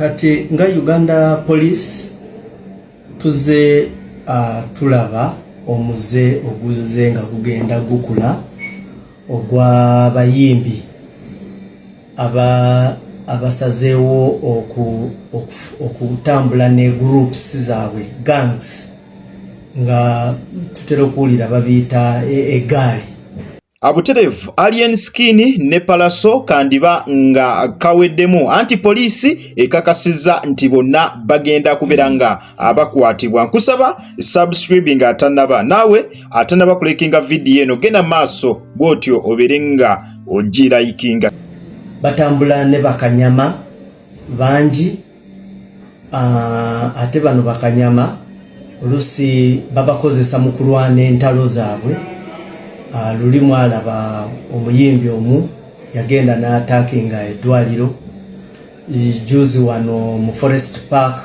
Kati nga Uganda Police tuze tulaba omuze oguze nga kugenda gukula ogwa bayimbi abasazeewo okutambula ne groups zaabwe gangs nga tutera okuwulira babiyita egaali. Abuterevu Alien Skin ne Palaso kandiba nga kaweddemu anti poliisi ekakasiza nti bonna bagenda kuberanga abakwatibwa. Nkusaba subscribing atanaba nawe atanaba kulekinga video eno genda maaso bwotyo oberenga ogirayikinga. Batambula ne bakanyama bangi ate bano bakanyama olusi babakozesa mu kulwana entalo zaabwe. Lulimu alaba omuyimbi omu yagenda n'ataakinga eddwaliro juzi wano mu Forest Park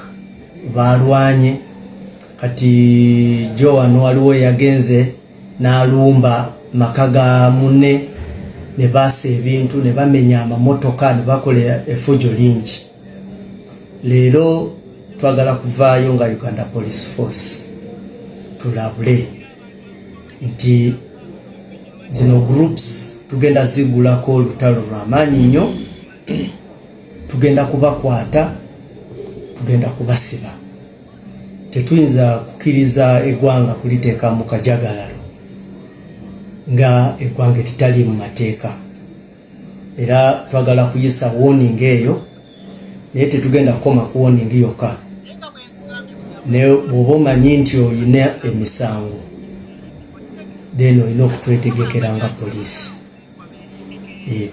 balwanye kati jo wano waliwo yagenze n'alumba maka ga munne ne baasa ebintu ne bamenya amamotoka ne bakola effujo lingi. Leero twagala kuvaayo nga Uganda Police Force tulabule nti zino groups tugenda zigulako olutalo lw'amaanyi nnyo, tugenda kubakwata, tugenda kubasiba. Tetuyinza kukkiriza eggwanga kuliteeka mu kajagalalo nga eggwanga etitali mu mateeka. Era twagala kuyisa warning eyo naye tetugenda kukoma ku warning yokka. Ne bw'oba omanyi nti oyina emisango then olina okutwetegekera nga poliisi.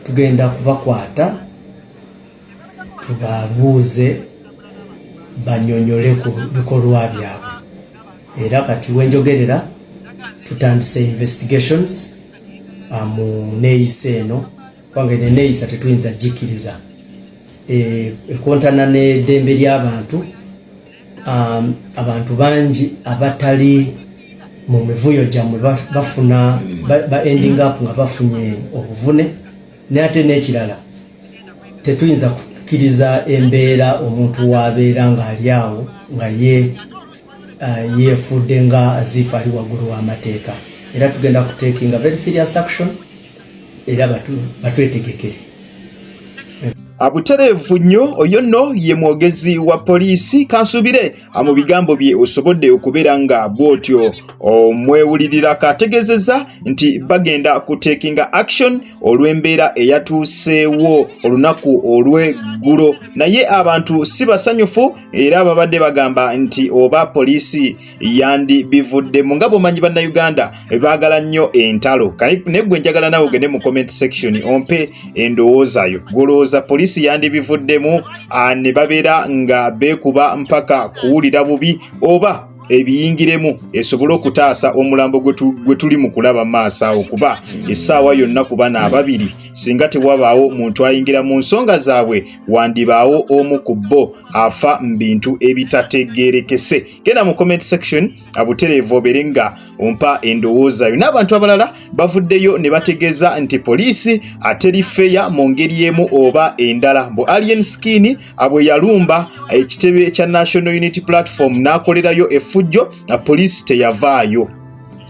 Tugenda kubakwata tubabuuze banyonyole ku bikolwa byabwe. Era kati wenjogerera tutandise investigations mu neeyisa eno kubanga eno neeyisa tetuyinza gikkiriza ekontana n'eddembe ly'abantu. Abantu bangi abatali mu mivuyo gyamwe bafuna ending up nga bafunye obuvune. N'ate n'ekirala tetuyinza kukkiriza embeera omuntu waabeera ng'ali awo nga yeefudde nga aziifa ali waggulu w'amateeka. Era tugenda kuteekinga very serious action era batwetegekere. Abuterevu nnyo oyo nno ye mwogezi wa poliisi kansubire mu bigambo bye osobodde okubeera nga bwotyo omwewulirira kategezeza nti bagenda kutekinga action olw'embeera eyatuuseewo olunaku olw'eggulo. Naye abantu si basanyufu era babadde bagamba nti oba poliisi yandi bivuddemu. Nga bw'omanyi bannayuganda baagala nnyo entalo. Naye gwe njagala nawe ogende mu comment section ompe endowoozayo. Gw'olowooza poliisi yandi bivuddemu ne babeera nga beekuba mpaka kuwulira bubi oba ebiyingiremu esobole okutaasa omulambo gwe tuli mu kulaba maaso awo kuba essaawa yonna ku bana ababiri singa tewabaawo muntu ayingira mu nsonga zaabwe wandibaawo omu ku bo afa mu bintu ebitategeerekese. Genda mu comment section Abuterevu obeere nga ompa endowoozayo. N'abantu abalala bavuddeyo ne bategeeza nti poliisi ateri feya mu ngeri emu oba endala. Mbu Alien Skin abwe yalumba ekitebe kya National Unity Platform n'akolerayo effujjo poliisi teyavaayo.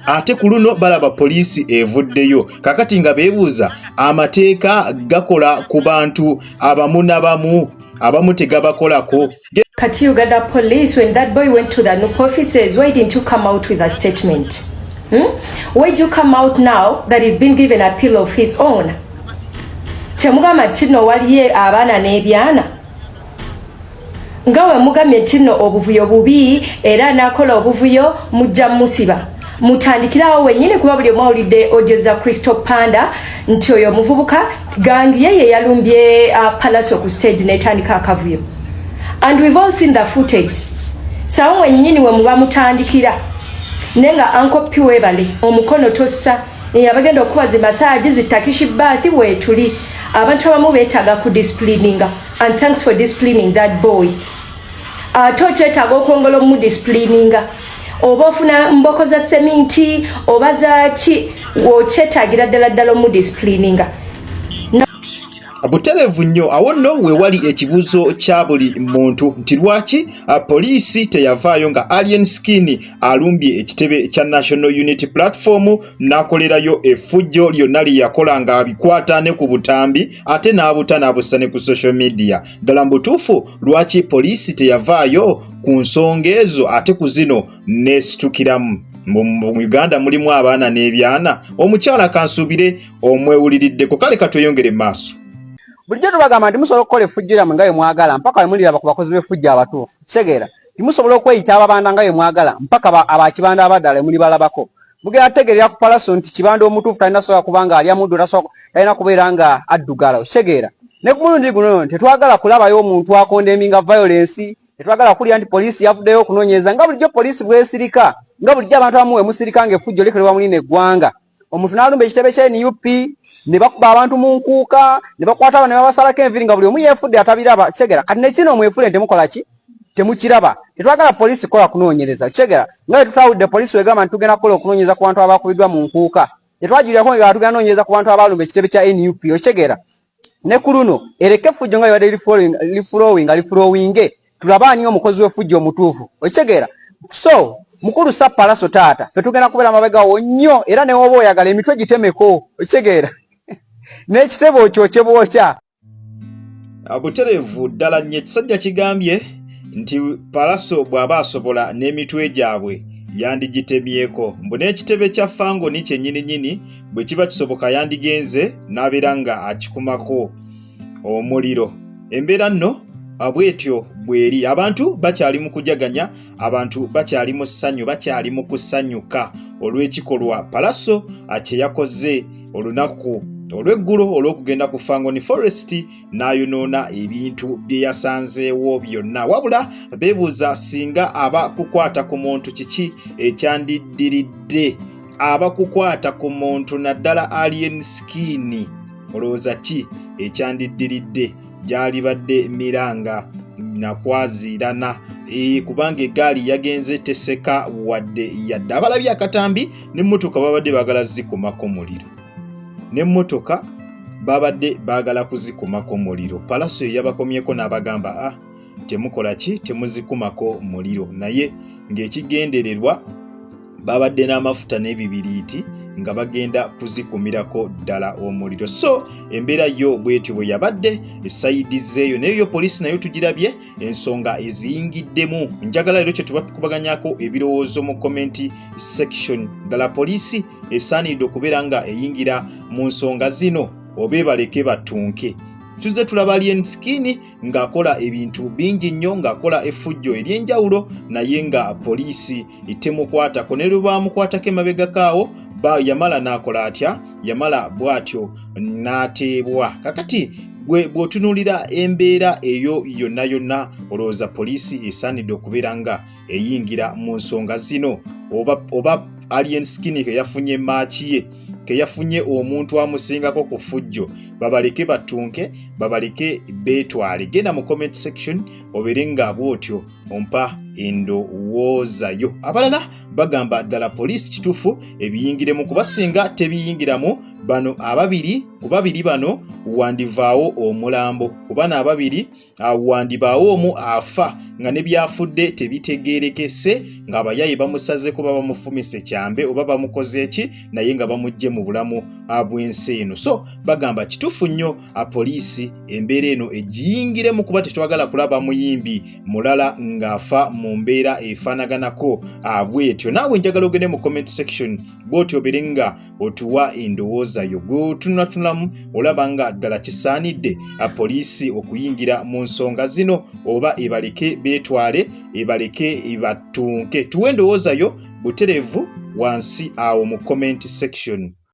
Ate ku luno balaba poliisi evuddeyo. Kakati nga beebuuza amateeka gakola ku bantu abamu n'abamu abamu tegabakolako. Kati Uganda Police, when that boy went to the NUP offices, why didn't you come out with a statement? Why did you come out now that he's been given a pill of his own? Temugamba kino waliye abaana n'ebyana. Nga we mugamye kino obuvuyo bubi era nakola obuvuyo mujja musiba. Mutandikirawo wennyini kuba buli omu awulidde audio za Crystal Panda nti oyo omuvubuka gangi ye yalumbye Palaso ku stage n'etandika akavuyo. And we've all seen the footage. Sawa wennyini we muba mutandikira nenga Uncle P webale omukono tossa yabagenda okubaza massage zitakishi bathi wetuli. Abantu abamu beetaaga ku disciplininga and thanks for disciplining that boy. Tokyetaaga okwongera mu disciplininga. Oba ofuna mboko za seminti oba zaki wokyetaagira ddala ddala mu disciplininga. buterevu nnyo awo nno we wali ekibuuzo kya buli muntu nti lwaki poliisi teyavaayo nga Alien Skin alumbye ekitebe kya National Unity Platform n'akolerayo effujjo lyonna lye yakola nga abikwata ne ku butambi ate n'abuta n'abussa ne ku social media. Ddala mbutuufu lwaki poliisi teyavaayo ku nsonga ezo ate ku zino neesitukiramu? Mu Uganda mulimu abaana n'ebyana. Omukyala kansuubire omwewuliriddeko, kale katweyongere maaso. Bulijjo tubagamba nti musobola okukola effujjo lyammwe nga bwe mwagala mpaka we muliraba ku bakozi b'effujjo abatuufu. Kitegeera timusobola okweyita ababanda nga bwe mwagala mpaka abakibanda abaddala mulibalabako. Mugenda tegeerera ku palaso nti kibanda omutuufu talina sobola kubanga alya muddu talina kubeera nga addugala. Kitegeera ne ku mulundi guno tetwagala kulabayo omuntu akondeminga violence, tetwagala kulya nti poliisi yavuddeyo okunoonyereza nga bulijjo poliisi bwesirika, nga bulijjo abantu abamu we musirika ng'effujjo likolebwa mulina eggwanga. Omuntu n'alumba ekitebe kya NUP ne bakuba abantu mu nkuuka ne bakwata abo ne babasalako enviri nga buli omu yeefudde atabiraba. Kitegeera kati nekino omwefudde temukola ki? Temukiraba. Tetwagala poliisi kola kunoonyereza. Kitegeera nga bwe tutawudde poliisi wegamba nti tugenda kukola okunoonyereza ku bantu abakubiddwa mu nkuuka, tetwajulirako nga tugenda noonyereza ku bantu abalumba ekitebe kya NUP. Kitegeera ne ku luno ereke effujjo nga libadde liflowinge tulaba ani omukozi w'effujjo omutuufu. Okitegeera so mukulu Sapalaso taata fe tugenda kubeera mabegawo nnyo era ne woba oyagala emitwe gitemeko. Okitegeera n'ekitebe okyokye bwokya. Buterevu ddala nnyo ekisajja kigambye nti Palaso bw'aba asobola n'emitwe gyabwe yandigitemyeko, mbu n'ekitebe kya Fango ni kyennyininyini bwe kiba kisoboka yandigenze n'abeera nga akikumako omuliro. Embeera nno bwetyo bweri, abantu bakyali mu kujaganya, abantu bakyali mu ssanyu, bakyali mu kusanyuka olw'ekikolwa Palaso kye yakoze olunaku olw'eggulo olw'okugenda ku Fangoni Forest n'ayonoona ebintu bye yasanzeewo byonna. Wabula beebuuza singa abakukwata ku muntu kiki ekyandiddiridde, abakukwata ku muntu naddala Alien Skin olowooza ki ekyandiddiridde? Gyali badde miranga nakwaziirana kubanga eggaali yagenze teseka wadde yadde. Abalabye akatambi n'emmotoka babadde baagala zikumako muliro, n'emmotoka babadde baagala kuzikumako muliro. Palaso yabakomyeko n'abagamba temukola ki? Temuzikumako muliro. Naye ng'ekigendererwa babadde n'amafuta n'ebibiriiti nga bagenda kuzikumirako ddala omuliro. So embeera yo bwetyo bwe yabadde esayidi zeeyo, naye yo poliisi nayo tugirabye ensonga eziyingiddemu. Njagala leero kye tuba tukubaganyako ebirowoozo mu comment section. Ddala poliisi esaanidde okubeera nga eyingira mu nsonga zino oba baleke batunke. Tuzze tulaba Alien Skin ng'akola ebintu bingi nnyo, ng'akola effujjo ery'enjawulo, naye nga poliisi temukwatako. Ne lwe baamukwatako emabegakaawo yamala n'akola atya? Yamala bw'atyo n'ateebwa. Kakati bw'otunuulira embeera eyo yonna yonna olowooza poliisi esaanidde okubeera nga eyingira mu nsonga zino, oba Alien Skin ke yafunye maaki ye, ke yafunye omuntu amusingako ku ffujjo, babaleke batunke, babaleke beetwale. Genda mu comment section obeere nga bw'otyo ompa endowoozayo. Abalala bagamba ddala poliisi kituufu ebiyingiremu, kuba singa tebiyingiramu bano ababiri ku babiri bano wandivaawo omulambo, kuba n'ababiri wandibaawo omu afa nga ne byafudde tebitegeerekese, ng'abayayi bamusazeko baba bamufumise kyambe oba bamukoze eki, naye nga bamugye mu bulamu bw'ensi eno. So bagamba kituufu nnyo poliisi embeera eno egiyingiremu, kuba tetwagala kulaba muyimbi mulala ng'afa mu mbeera efaanaganako bwetyo. Naawe njagala ogende mu comment section bw'otyo obeere nga otuwa endowoozayo gw'otunulatunulamu olaba nga ddala kisaanidde poliisi okuyingira mu nsonga zino, oba ebaleke beetwale, ebaleke ebatunke. Tuwe endowoozayo buterevu wansi awo mu comment section.